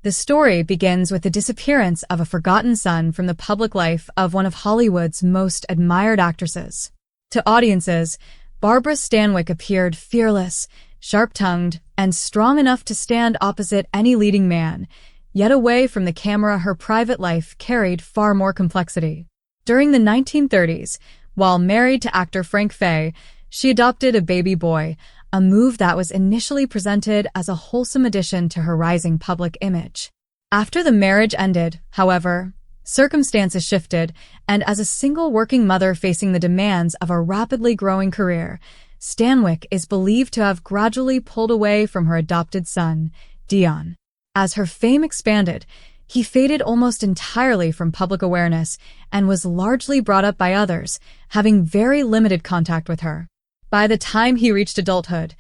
The story begins with the disappearance of a forgotten son from the public life of one of Hollywood's most admired actresses. To audiences, Barbara Stanwyck appeared fearless, sharp-tongued, and strong enough to stand opposite any leading man, yet away from the camera her private life carried far more complexity. During the 1930s, while married to actor Frank Fay, she adopted a baby boy, a move that was initially presented as a wholesome addition to her rising public image. After the marriage ended, however, circumstances shifted, and as a single working mother facing the demands of a rapidly growing career, Stanwyck is believed to have gradually pulled away from her adopted son, Dion. As her fame expanded, he faded almost entirely from public awareness and was largely brought up by others, having very limited contact with her. By the time he reached adulthood,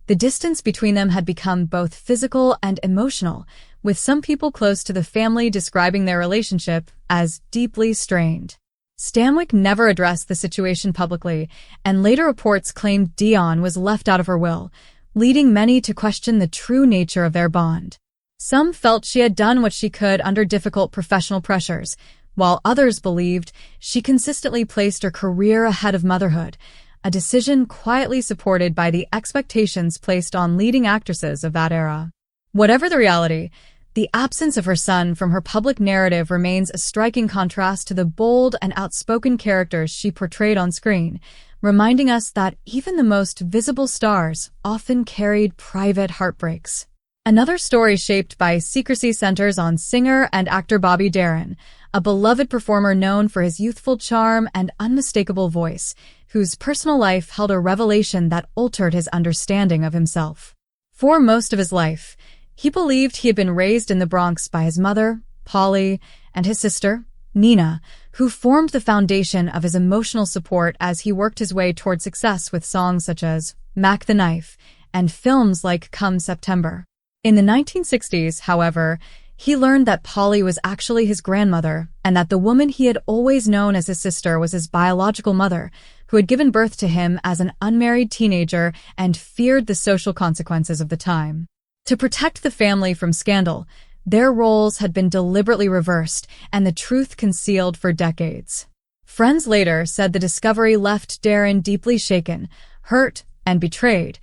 the distance between them had become both physical and emotional, with some people close to the family describing their relationship as deeply strained. Stanwyck never addressed the situation publicly, and later reports claimed Dion was left out of her will, leading many to question the true nature of their bond. Some felt she had done what she could under difficult professional pressures, while others believed she consistently placed her career ahead of motherhood, a decision quietly supported by the expectations placed on leading actresses of that era. Whatever the reality, the absence of her son from her public narrative remains a striking contrast to the bold and outspoken characters she portrayed on screen, reminding us that even the most visible stars often carried private heartbreaks. Another story shaped by secrecy centers on singer and actor Bobby Darin, a beloved performer known for his youthful charm and unmistakable voice, whose personal life held a revelation that altered his understanding of himself. For most of his life, he believed he had been raised in the Bronx by his mother, Polly, and his sister, Nina, who formed the foundation of his emotional support as he worked his way toward success with songs such as Mac the Knife and films like Come September. In the 1960s, however, he learned that Polly was actually his grandmother and that the woman he had always known as his sister was his biological mother, who had given birth to him as an unmarried teenager and feared the social consequences of the time. To protect the family from scandal, their roles had been deliberately reversed and the truth concealed for decades. Friends later said the discovery left Darin deeply shaken, hurt, and betrayed,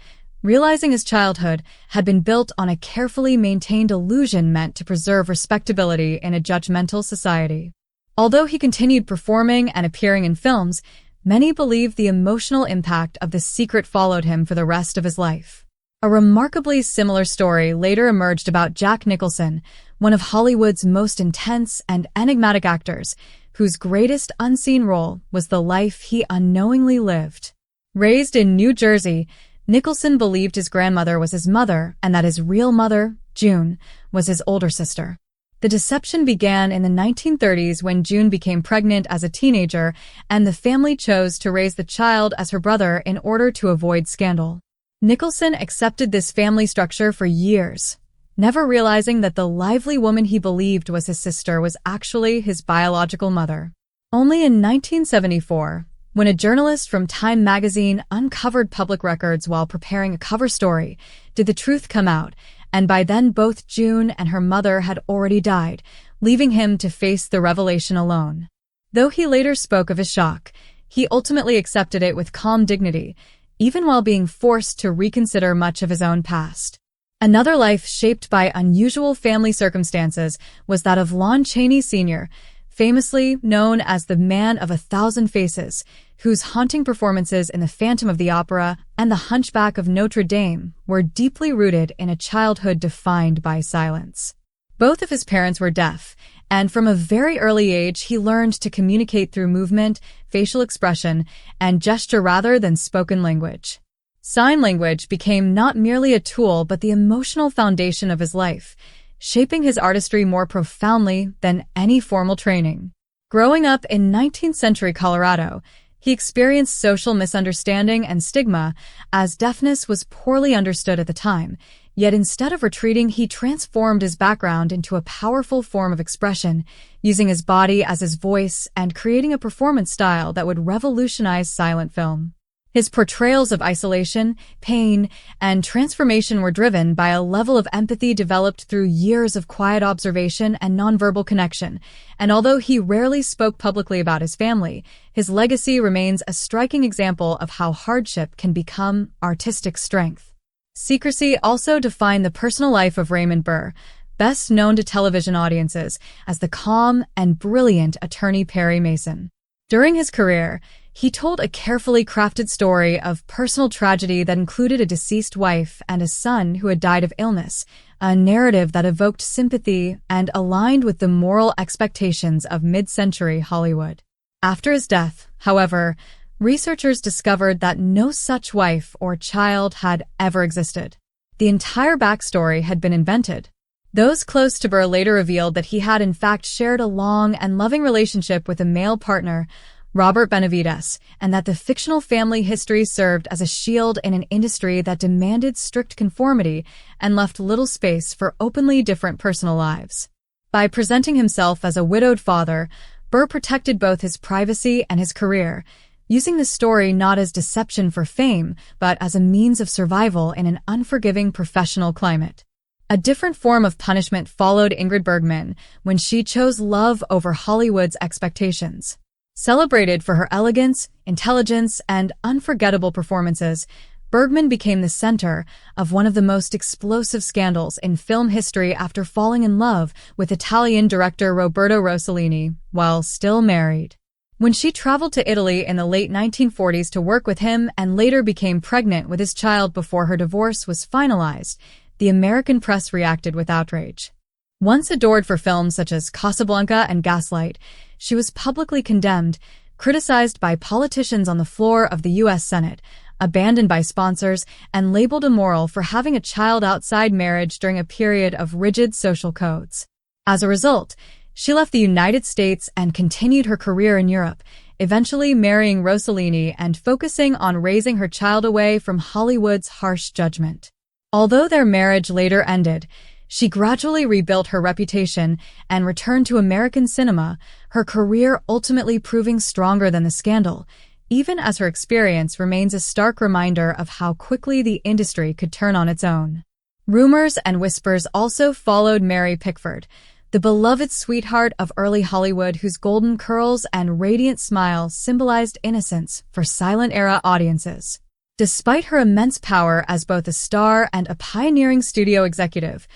realizing his childhood had been built on a carefully maintained illusion meant to preserve respectability in a judgmental society. Although he continued performing and appearing in films, many believe the emotional impact of the secret followed him for the rest of his life. A remarkably similar story later emerged about Jack Nicholson, one of Hollywood's most intense and enigmatic actors, whose greatest unseen role was the life he unknowingly lived. Raised in New Jersey, Nicholson believed his grandmother was his mother and that his real mother, June, was his older sister. The deception began in the 1930s when June became pregnant as a teenager, and the family chose to raise the child as her brother in order to avoid scandal. Nicholson accepted this family structure for years, never realizing that the lively woman he believed was his sister was actually his biological mother. Only in 1974, when a journalist from Time magazine uncovered public records while preparing a cover story, did the truth come out, and by then both June and her mother had already died, leaving him to face the revelation alone. Though he later spoke of his shock, he ultimately accepted it with calm dignity, even while being forced to reconsider much of his own past. Another life shaped by unusual family circumstances was that of Lon Chaney Sr., famously known as the Man of 1,000 Faces, whose haunting performances in The Phantom of the Opera and The Hunchback of Notre Dame were deeply rooted in a childhood defined by silence. Both of his parents were deaf, and from a very early age he learned to communicate through movement, facial expression, and gesture rather than spoken language. Sign language became not merely a tool but the emotional foundation of his life, shaping his artistry more profoundly than any formal training. Growing up in 19th century Colorado, he experienced social misunderstanding and stigma, as deafness was poorly understood at the time, yet instead of retreating, he transformed his background into a powerful form of expression, using his body as his voice and creating a performance style that would revolutionize silent film. His portrayals of isolation, pain, and transformation were driven by a level of empathy developed through years of quiet observation and nonverbal connection, and although he rarely spoke publicly about his family, his legacy remains a striking example of how hardship can become artistic strength. Secrecy also defined the personal life of Raymond Burr, best known to television audiences as the calm and brilliant attorney Perry Mason. During his career, he told a carefully crafted story of personal tragedy that included a deceased wife and a son who had died of illness, a narrative that evoked sympathy and aligned with the moral expectations of mid-century Hollywood. After his death, however, researchers discovered that no such wife or child had ever existed. The entire backstory had been invented. Those close to Burr later revealed that he had in fact shared a long and loving relationship with a male partner, Robert Benavides, and that the fictional family history served as a shield in an industry that demanded strict conformity and left little space for openly different personal lives. By presenting himself as a widowed father, Burr protected both his privacy and his career, using the story not as deception for fame, but as a means of survival in an unforgiving professional climate. A different form of punishment followed Ingrid Bergman when she chose love over Hollywood's expectations. Celebrated for her elegance, intelligence, and unforgettable performances, Bergman became the center of one of the most explosive scandals in film history after falling in love with Italian director Roberto Rossellini while still married. When she traveled to Italy in the late 1940s to work with him and later became pregnant with his child before her divorce was finalized, the American press reacted with outrage. Once adored for films such as Casablanca and Gaslight, she was publicly condemned, criticized by politicians on the floor of the U.S. Senate, abandoned by sponsors, and labeled immoral for having a child outside marriage during a period of rigid social codes. As a result, she left the United States and continued her career in Europe, eventually marrying Rossellini and focusing on raising her child away from Hollywood's harsh judgment. Although their marriage later ended, she gradually rebuilt her reputation and returned to American cinema, her career ultimately proving stronger than the scandal, even as her experience remains a stark reminder of how quickly the industry could turn on its own. Rumors and whispers also followed Mary Pickford, the beloved sweetheart of early Hollywood whose golden curls and radiant smile symbolized innocence for silent-era audiences. Despite her immense power as both a star and a pioneering studio executive,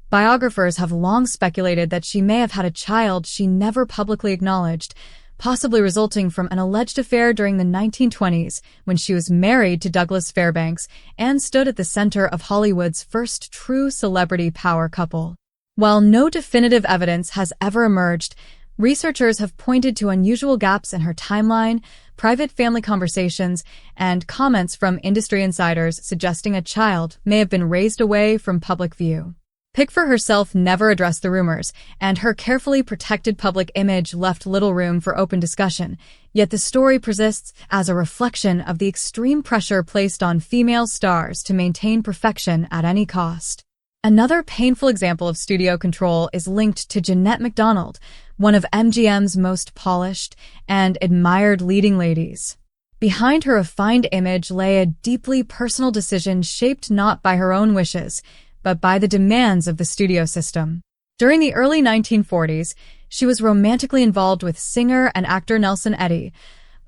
biographers have long speculated that she may have had a child she never publicly acknowledged, possibly resulting from an alleged affair during the 1920s when she was married to Douglas Fairbanks and stood at the center of Hollywood's first true celebrity power couple. While no definitive evidence has ever emerged, researchers have pointed to unusual gaps in her timeline, private family conversations, and comments from industry insiders suggesting a child may have been raised away from public view. Pickford herself never addressed the rumors, and her carefully protected public image left little room for open discussion, yet the story persists as a reflection of the extreme pressure placed on female stars to maintain perfection at any cost. Another painful example of studio control is linked to Jeanette MacDonald, one of MGM's most polished and admired leading ladies. Behind her refined image lay a deeply personal decision shaped not by her own wishes, but by the demands of the studio system. During the early 1940s, she was romantically involved with singer and actor Nelson Eddy,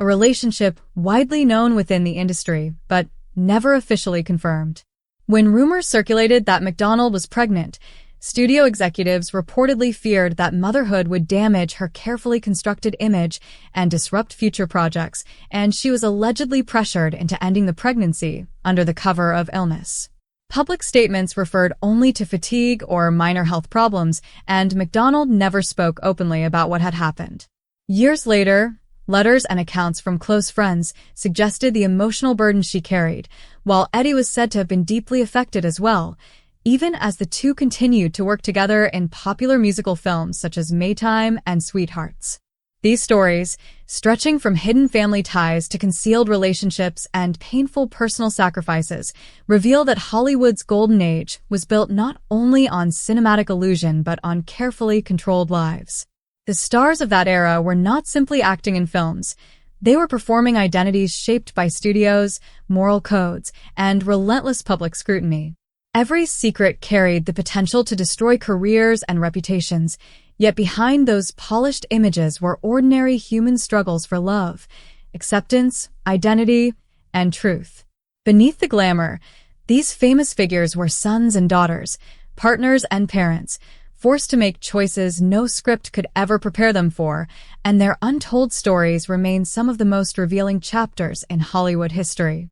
a relationship widely known within the industry, but never officially confirmed. When rumors circulated that MacDonald was pregnant, studio executives reportedly feared that motherhood would damage her carefully constructed image and disrupt future projects, and she was allegedly pressured into ending the pregnancy under the cover of illness. Public statements referred only to fatigue or minor health problems, and MacDonald never spoke openly about what had happened. Years later, letters and accounts from close friends suggested the emotional burden she carried, while Eddy was said to have been deeply affected as well, even as the two continued to work together in popular musical films such as Maytime and Sweethearts. These stories, stretching from hidden family ties to concealed relationships and painful personal sacrifices, reveal that Hollywood's golden age was built not only on cinematic illusion but on carefully controlled lives. The stars of that era were not simply acting in films. They were performing identities shaped by studios, moral codes, and relentless public scrutiny. Every secret carried the potential to destroy careers and reputations, yet behind those polished images were ordinary human struggles for love, acceptance, identity, and truth. Beneath the glamour, these famous figures were sons and daughters, partners and parents, forced to make choices no script could ever prepare them for, and their untold stories remain some of the most revealing chapters in Hollywood history.